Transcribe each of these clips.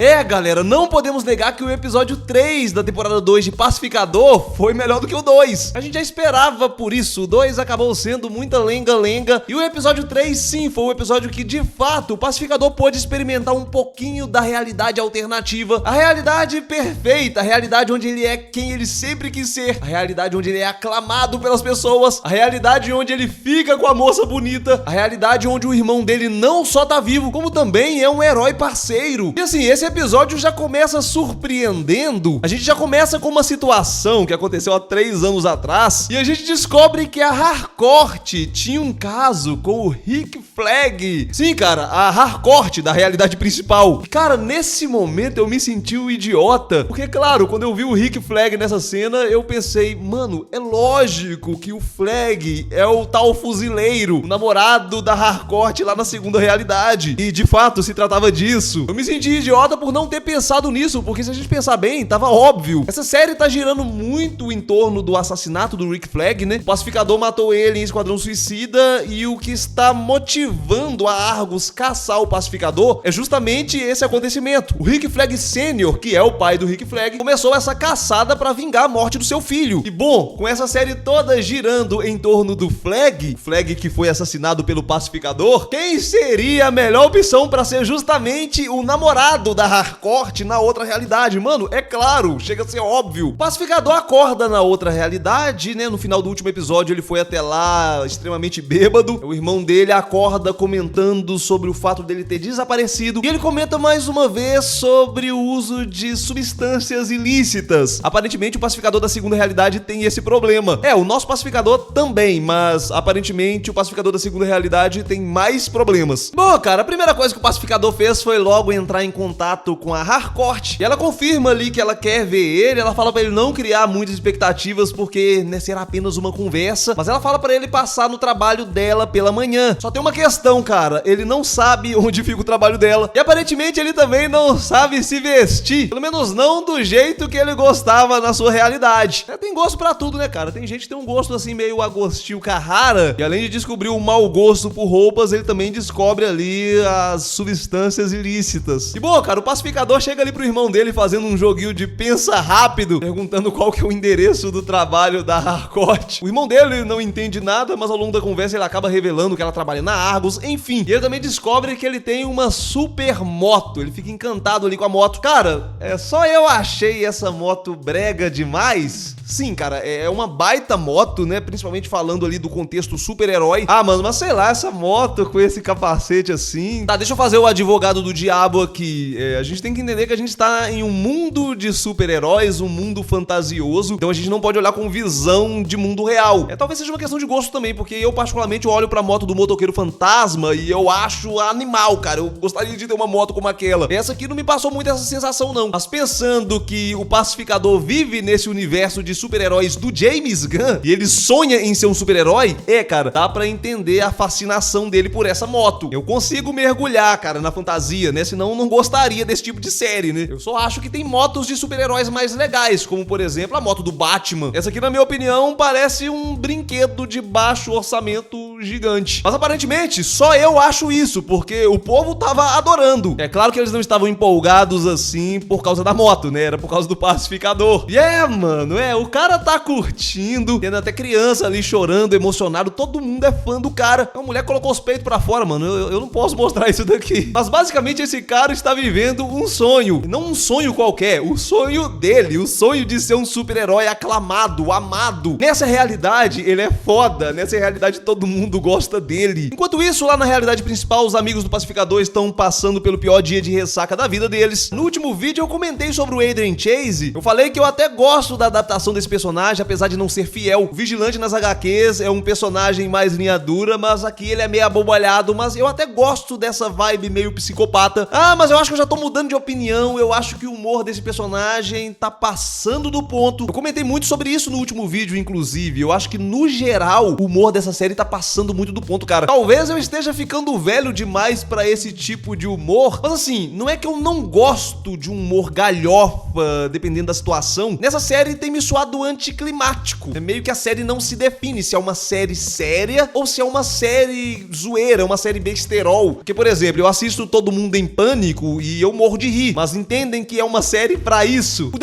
É, galera, não podemos negar que o episódio 3 da temporada 2 de Pacificador foi melhor do que o 2. A gente já esperava por isso, o 2 acabou sendo muita lenga-lenga, e o episódio 3 sim, foi o episódio que de fato o Pacificador pôde experimentar um pouquinho da realidade alternativa, a realidade perfeita, a realidade onde ele é quem ele sempre quis ser, a realidade onde ele é aclamado pelas pessoas, a realidade onde ele fica com a moça bonita, a realidade onde o irmão dele não só tá vivo, como também é um herói parceiro. E assim, esse episódio já começa surpreendendo. A gente já começa com uma situação que aconteceu há 3 anos atrás e a gente descobre que a Harcourt tinha um caso com o Rick Flag. Sim, cara, a Harcourt da realidade principal. E, cara, nesse momento eu me senti um idiota, porque claro, quando eu vi o Rick Flag nessa cena, eu pensei, mano, é lógico que o Flag é o tal fuzileiro, o namorado da Harcourt lá na segunda realidade. E de fato se tratava disso. Eu me senti idiota por não ter pensado nisso, porque se a gente pensar bem, tava óbvio. Essa série tá girando muito em torno do assassinato do Rick Flag, né? O Pacificador matou ele em Esquadrão Suicida e o que está motivando a Argus caçar o Pacificador é justamente esse acontecimento. O Rick Flag Sr., que é o pai do Rick Flag, começou essa caçada pra vingar a morte do seu filho. E bom, com essa série toda girando em torno do Flag, o Flag que foi assassinado pelo Pacificador, quem seria a melhor opção pra ser justamente o namorado da Harcourt na outra realidade? Mano, é claro, chega a ser óbvio. O Pacificador acorda na outra realidade, né? No final do último episódio ele foi até lá extremamente bêbado. O irmão dele acorda comentando sobre o fato dele ter desaparecido. E ele comenta mais uma vez sobre o uso de substâncias ilícitas. Aparentemente o Pacificador da segunda realidade tem esse problema. É, o nosso Pacificador também, mas aparentemente o Pacificador da segunda realidade tem mais problemas. Bom, cara, a primeira coisa que o Pacificador fez foi logo entrar em contato com a Harcourt, e ela confirma ali que ela quer ver ele. Ela fala pra ele não criar muitas expectativas porque, né, será apenas uma conversa, mas ela fala pra ele passar no trabalho dela pela manhã. Só tem uma questão, cara, ele não sabe onde fica o trabalho dela, e aparentemente ele também não sabe se vestir, pelo menos não do jeito que ele gostava na sua realidade. Tem gosto pra tudo, né, cara? Tem gente que tem um gosto assim meio Agostinho Carrara, e além de descobrir o mau gosto por roupas, ele também descobre ali as substâncias ilícitas. E bom, cara, o Pacificador chega ali pro irmão dele fazendo um joguinho de pensa rápido, perguntando qual que é o endereço do trabalho da Harcourt. O irmão dele não entende nada, mas ao longo da conversa ele acaba revelando que ela trabalha na Argus, enfim. E ele também descobre que ele tem uma super moto, ele fica encantado ali com a moto. Cara, só eu achei essa moto brega demais. Sim, cara, é uma baita moto, né? Principalmente falando ali do contexto super-herói. Ah, mano, mas sei lá, essa moto com esse capacete assim... Tá, deixa eu fazer o advogado do diabo aqui. A gente tem que entender que a gente tá em um mundo de super-heróis, um mundo fantasioso, então a gente não pode olhar com visão de mundo real. Talvez seja uma questão de gosto também, porque eu particularmente olho pra moto do motoqueiro fantasma e eu acho animal, cara. Eu gostaria de ter uma moto como aquela. Essa aqui não me passou muito essa sensação, não. Mas pensando que o Pacificador vive nesse universo de super-heróis do James Gunn e ele sonha em ser um super-herói, cara, dá pra entender a fascinação dele por essa moto. Eu consigo mergulhar, cara, na fantasia, né? Senão eu não gostaria desse tipo de série, né? Eu só acho que tem motos de super-heróis mais legais, como por exemplo a moto do Batman. Essa aqui, na minha opinião, parece um brinquedo de baixo orçamento gigante. Mas aparentemente só eu acho isso, porque o povo tava adorando. É claro que eles não estavam empolgados assim por causa da moto, né? Era por causa do Pacificador. E mano, o cara tá curtindo, tendo até criança ali chorando, emocionado, todo mundo é fã do cara. A mulher colocou os peitos pra fora, mano, eu não posso mostrar isso daqui. Mas basicamente esse cara está vivendo um sonho, não um sonho qualquer, o sonho dele, o sonho de ser um super-herói aclamado, amado. Nessa realidade ele é foda, nessa realidade todo mundo gosta dele. Enquanto isso, lá na realidade principal, os amigos do Pacificador estão passando pelo pior dia de ressaca da vida deles. No último vídeo eu comentei sobre o Adrian Chase, eu falei que eu até gosto da adaptação desse personagem, apesar de não ser fiel. O Vigilante nas HQs é um personagem mais linha dura, mas aqui ele é meio abobalhado, mas eu até gosto dessa vibe meio psicopata. Ah, mas eu acho que eu já tô mudando de opinião, eu acho que o humor desse personagem tá passando do ponto. Eu comentei muito sobre isso no último vídeo, inclusive. Eu acho que, no geral, o humor dessa série tá passando passando muito do ponto, cara. Talvez eu esteja ficando velho demais pra esse tipo de humor, mas assim, não é que eu não gosto de um humor galhofa, dependendo da situação. Nessa série tem me soado anticlimático. É meio que a série não se define se é uma série séria ou se é uma série zoeira, uma série besterol. Porque, por exemplo, eu assisto Todo Mundo em Pânico e eu morro de rir, mas entendem que é uma série pra isso. O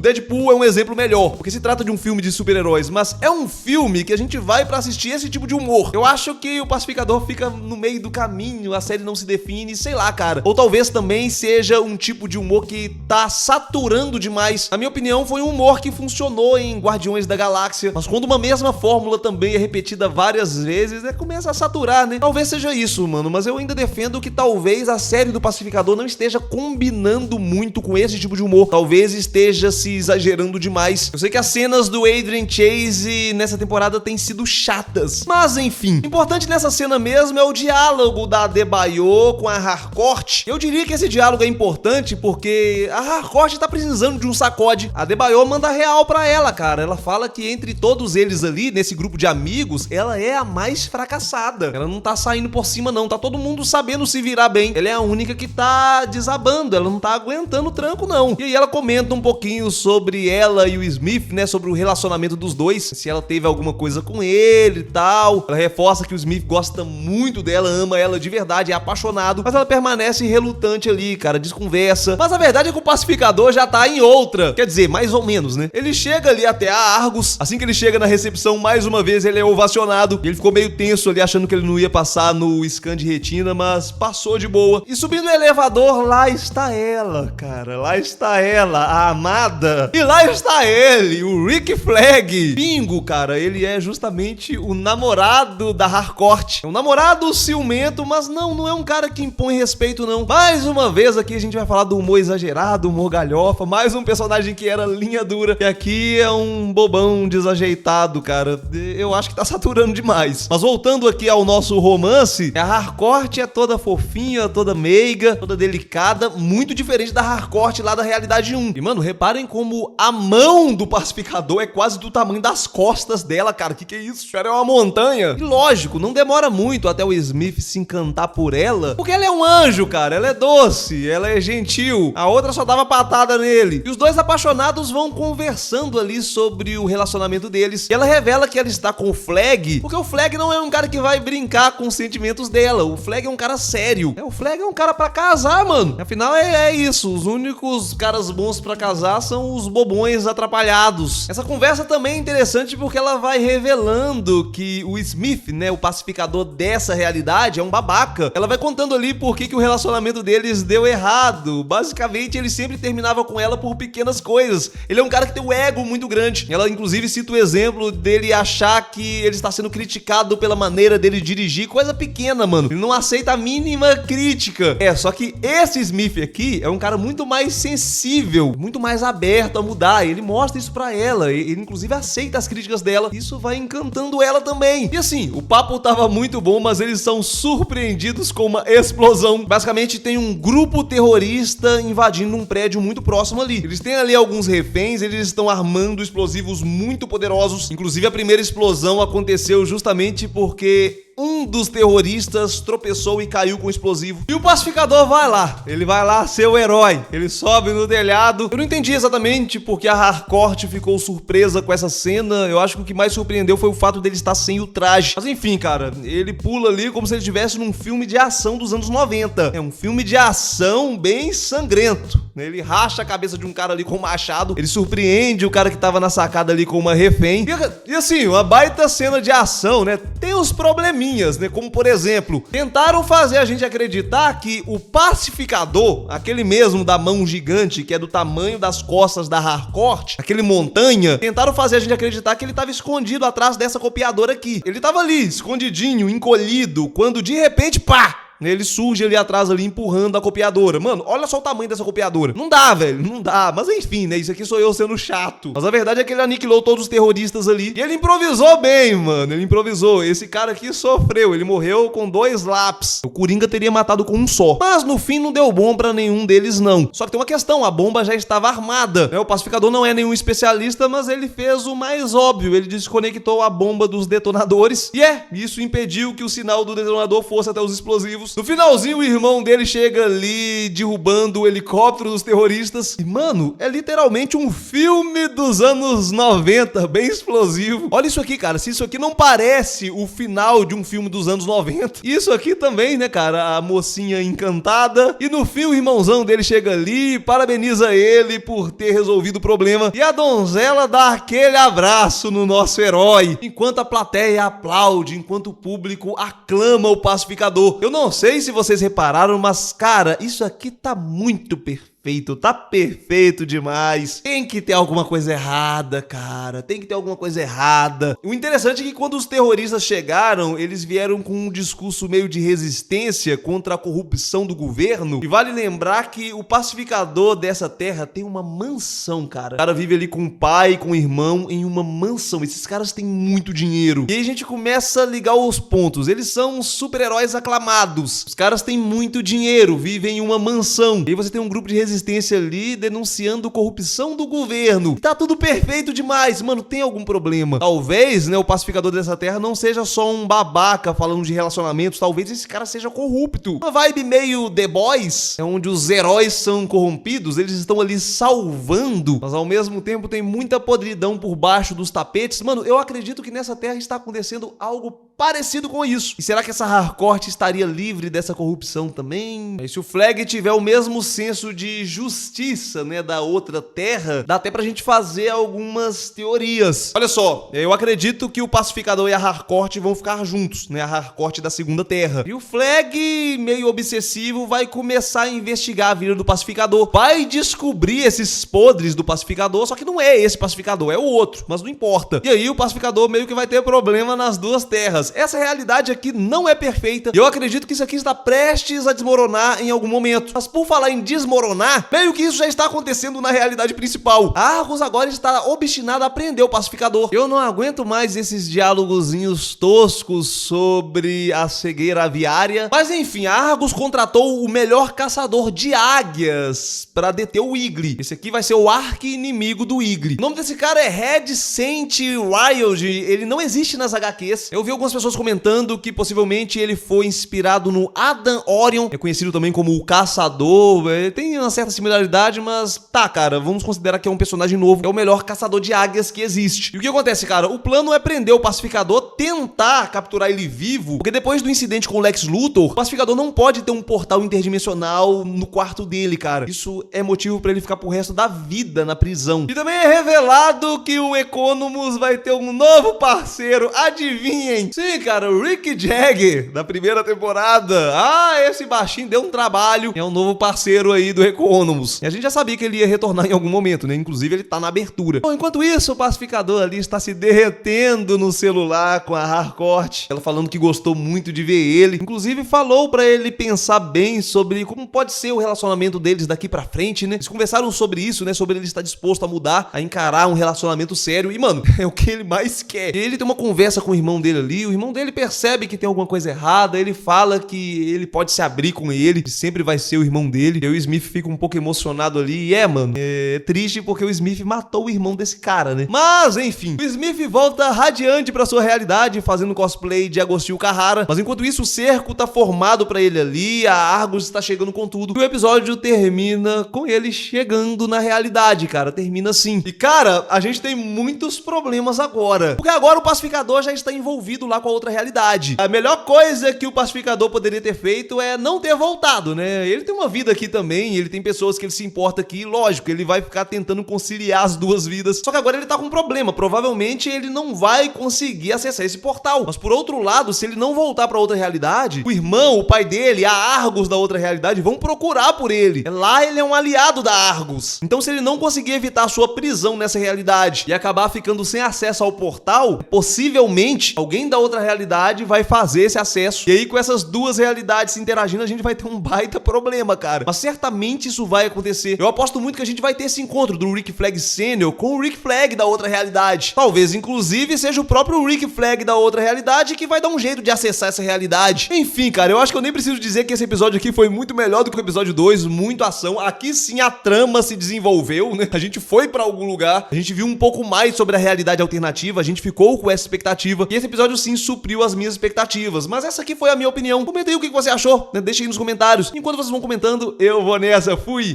Deadpool é um exemplo melhor, porque se trata de um filme de super-heróis, mas é um filme que a gente vai pra assistir esse tipo de humor. Eu acho que o Pacificador fica no meio do caminho, a série não se define, sei lá, cara. Ou talvez também seja um tipo de humor que tá saturando demais. Na minha opinião, foi um humor que funcionou em Guardiões da Galáxia, mas quando uma mesma fórmula também é repetida várias vezes, começa a saturar, né? Talvez seja isso, mano, mas eu ainda defendo que talvez a série do Pacificador não esteja combinando muito com esse tipo de humor. Talvez esteja se exagerando demais. Eu sei que as cenas do Adrian Chase nessa temporada têm sido chatas, mas enfim. O importante nessa cena mesmo é o diálogo da Adebayo com a Harcourt. Eu diria que esse diálogo é importante porque a Harcourt tá precisando de um sacode. A Adebayo manda real pra ela, cara. Ela fala que entre todos eles ali, nesse grupo de amigos, ela é a mais fracassada. Ela não tá saindo por cima, não. Tá todo mundo sabendo se virar bem. Ela é a única que tá desabando. Ela não tá aguentando o tranco, não. E aí ela comenta um pouquinho sobre ela e o Smith, né? Sobre o relacionamento dos dois. Se ela teve alguma coisa com ele e tal. Ela reforça que o Smith gosta muito dela, ama ela de verdade, é apaixonado. Mas ela permanece relutante ali, cara. Desconversa. Mas a verdade é que o Pacificador já tá em outra. Quer dizer, mais ou menos, né? Ele chega ali até a Argus. Assim que ele chega na recepção, mais uma vez ele é ovacionado. E ele ficou meio tenso ali, achando que ele não ia passar no scan de retina, mas passou de boa. E subindo o elevador, lá está ela, cara. Lá está ela, a amada. E lá está ele, o Rick Flag. Bingo, cara. Ele é justamente o namorado da Harcourt. É um namorado ciumento, mas não é um cara que impõe respeito, não. Mais uma vez aqui a gente vai falar do humor exagerado, humor galhofa. Mais um personagem que era linha dura. E aqui é um bobão desajeitado, cara. Eu acho que tá saturando demais. Mas voltando aqui ao nosso romance, a Harcourt é toda fofinha, toda meiga, toda delicada, muito diferente da Harcourt lá da Realidade 1. E, mano, reparem como a mão do Pacificador é quase do tamanho das costas dela, cara. Que é isso? Cara, é uma montanha. E lógico, não demora muito até o Smith se encantar por ela, porque ela é um anjo, cara. Ela é doce, ela é gentil. A outra só dava patada nele. E os dois apaixonados vão conversando ali sobre o relacionamento deles. E ela revela que ela está com o Flag, porque o Flag não é um cara que vai brincar com os sentimentos dela. O Flag é um cara sério. O Flag é um cara pra casar, mano. Afinal, é isso. Os únicos caras bons pra casar são os bobões atrapalhados. Essa conversa também é interessante porque ela vai revelando que o Smith, né, o pacificador dessa realidade, é um babaca. Ela vai contando ali por que o relacionamento deles deu errado. Basicamente, ele sempre terminava com ela por pequenas coisas. Ele é um cara que tem um ego muito grande. Ela, inclusive, cita o exemplo dele achar que ele está sendo criticado pela maneira dele dirigir. Coisa pequena, mano. Ele não aceita a mínima crítica. Só que esse Smith aqui é um cara muito mais sensível, muito mais aberto a mudar. Ele mostra isso pra ela. Ele, inclusive, aceita as críticas dela. Isso vai encantando ela também. E assim, o papo tava muito bom, mas eles são surpreendidos com uma explosão. Basicamente, tem um grupo terrorista invadindo um prédio muito próximo ali. Eles têm ali alguns reféns, eles estão armando explosivos muito poderosos. Inclusive, a primeira explosão aconteceu justamente porque um dos terroristas tropeçou e caiu com o explosivo. E o pacificador vai lá. Ele vai lá ser o herói. Ele sobe no telhado. Eu não entendi exatamente porque a Harcourt ficou surpresa com essa cena. Eu acho que o que mais surpreendeu foi o fato dele estar sem o traje. Mas enfim, cara, ele pula ali como se ele estivesse num filme de ação dos anos 90. É um filme de ação bem sangrento. Ele racha a cabeça de um cara ali com um machado. Ele surpreende o cara que tava na sacada ali com uma refém. E assim, uma baita cena de ação, né? Tem os probleminhas, né? Como, por exemplo, tentaram fazer a gente acreditar que o pacificador, aquele mesmo da mão gigante, que é do tamanho das costas da Harcourt, aquele montanha, tentaram fazer a gente acreditar que ele tava escondido atrás dessa copiadora aqui. Ele tava ali, escondidinho, encolhido, quando de repente, pá! Ele surge ali atrás, ali, empurrando a copiadora. Mano, olha só o tamanho dessa copiadora. Não dá, velho, não dá. Mas enfim, né, isso aqui sou eu sendo chato. Mas a verdade é que ele aniquilou todos os terroristas ali. E ele improvisou bem, mano, ele improvisou. Esse cara aqui sofreu, ele morreu com 2 lápis. O Coringa teria matado com um só. Mas no fim não deu bom pra nenhum deles, não. Só que tem uma questão, a bomba já estava armada, né? O pacificador não é nenhum especialista, mas ele fez o mais óbvio. Ele desconectou a bomba dos detonadores. E isso impediu que o sinal do detonador fosse até os explosivos. No finalzinho, o irmão dele chega ali derrubando o helicóptero dos terroristas. E, mano, é literalmente um filme dos anos 90, bem explosivo. Olha isso aqui, cara. Se isso aqui não parece o final de um filme dos anos 90, isso aqui também, né, cara? A mocinha encantada. E no fim, o irmãozão dele chega ali, parabeniza ele por ter resolvido o problema. E a donzela dá aquele abraço no nosso herói, enquanto a plateia aplaude, enquanto o público aclama o pacificador. Eu não sei se vocês repararam, mas, cara, isso aqui tá muito perfeito. Tá perfeito demais. Tem que ter alguma coisa errada, cara. Tem que ter alguma coisa errada. O interessante é que quando os terroristas chegaram, eles vieram com um discurso meio de resistência contra a corrupção do governo. E vale lembrar que o pacificador dessa terra tem uma mansão, cara. O cara vive ali com o pai, com o irmão, em uma mansão. Esses caras têm muito dinheiro. E aí a gente começa a ligar os pontos. Eles são super-heróis aclamados. Os caras têm muito dinheiro, vivem em uma mansão. E aí você tem um grupo de resistência ali denunciando corrupção do governo. Tá tudo perfeito demais, mano, tem algum problema? Talvez, né, o pacificador dessa terra não seja só um babaca falando de relacionamentos, talvez esse cara seja corrupto. Uma vibe meio The Boys, onde os heróis são corrompidos, eles estão ali salvando, mas ao mesmo tempo tem muita podridão por baixo dos tapetes. Mano, eu acredito que nessa terra está acontecendo algo parecido com isso. E será que essa Harcourt estaria livre dessa corrupção também? E se o Flag tiver o mesmo senso de justiça, né, da outra terra, dá até pra gente fazer algumas teorias. Olha só, eu acredito que o pacificador e a Harcourt vão ficar juntos, né, a Harcourt da segunda terra. E o Flag, meio obsessivo, vai começar a investigar a vida do pacificador. Vai descobrir esses podres do pacificador, só que não é esse pacificador, é o outro, mas não importa. E aí o pacificador meio que vai ter problema nas duas terras. Essa realidade aqui não é perfeita e eu acredito que isso aqui está prestes a desmoronar em algum momento. Mas por falar em desmoronar, meio que isso já está acontecendo na realidade principal. A Argus agora está obstinada a prender o pacificador. Eu não aguento mais esses diálogozinhos toscos sobre a cegueira aviária. Mas enfim, a Argus contratou o melhor caçador de águias para deter o Igli. Esse aqui vai ser o arqui-inimigo do Igli. O nome desse cara é Red Saint Wild. Ele não existe nas HQs. Eu vi algumas pessoas comentando que possivelmente ele foi inspirado no Adam Orion, é conhecido também como o Caçador. Tem uma certa similaridade, mas tá, cara, vamos considerar que é um personagem novo. É o melhor caçador de águias que existe. E o que acontece, cara? O plano é prender o pacificador, tentar capturar ele vivo, porque depois do incidente com o Lex Luthor, o pacificador não pode ter um portal interdimensional no quarto dele, cara. Isso é motivo pra ele ficar pro resto da vida na prisão. E também é revelado que o Economus vai ter um novo parceiro. Adivinhem? Sim, cara, o Rick Jagger, da primeira temporada. Ah, esse baixinho deu um trabalho. É um novo parceiro aí do Economus. E a gente já sabia que ele ia retornar em algum momento, né? Inclusive, ele tá na abertura. Bom, enquanto isso, o pacificador ali está se derretendo no celular com a Harcourt. Ela falando que gostou muito de ver ele. Inclusive, falou pra ele pensar bem sobre como pode ser o relacionamento deles daqui pra frente, né? Eles conversaram sobre isso, né? Sobre ele estar disposto a mudar, a encarar um relacionamento sério. E, mano, é o que ele mais quer. E ele tem uma conversa com o irmão dele ali. O irmão dele percebe que tem alguma coisa errada. Ele fala que ele pode se abrir com ele, que sempre vai ser o irmão dele. E o Smith fica um pouco emocionado ali. E mano, é triste porque o Smith matou o irmão desse cara, né? Mas, enfim, o Smith volta radiante pra sua realidade, fazendo cosplay de Agostinho Carrara. Mas enquanto isso, o cerco tá formado pra ele ali, a Argus está chegando com tudo. E o episódio termina com ele chegando na realidade, cara. Termina assim. E, cara, a gente tem muitos problemas agora. Porque agora o pacificador já está envolvido lá com a outra realidade. A melhor coisa que o pacificador poderia ter feito é não ter voltado, né? Ele tem uma vida aqui também, ele tem pessoas que ele se importa aqui, lógico, ele vai ficar tentando conciliar as duas vidas. Só que agora ele tá com um problema, provavelmente ele não vai conseguir acessar esse portal. Mas por outro lado, se ele não voltar pra outra realidade, o irmão, o pai dele, a Argus da outra realidade vão procurar por ele. Lá ele é um aliado da Argus. Então se ele não conseguir evitar a sua prisão nessa realidade e acabar ficando sem acesso ao portal, possivelmente alguém da outra outra realidade vai fazer esse acesso. E aí, com essas duas realidades se interagindo, a gente vai ter um baita problema, cara. Mas certamente isso vai acontecer. Eu aposto muito que a gente vai ter esse encontro do Rick Flag Sênior com o Rick Flag da outra realidade. Talvez, inclusive, seja o próprio Rick Flag da outra realidade que vai dar um jeito de acessar essa realidade. Enfim, cara, eu acho que eu nem preciso dizer que esse episódio aqui foi muito melhor do que o episódio 2, muito ação. Aqui sim a trama se desenvolveu, né? A gente foi pra algum lugar, a gente viu um pouco mais sobre a realidade alternativa, a gente ficou com essa expectativa. E esse episódio sim supriu as minhas expectativas. Mas essa aqui foi a minha opinião. Comenta aí o que você achou, né? Deixa aí nos comentários. Enquanto vocês vão comentando, eu vou nessa. Fui!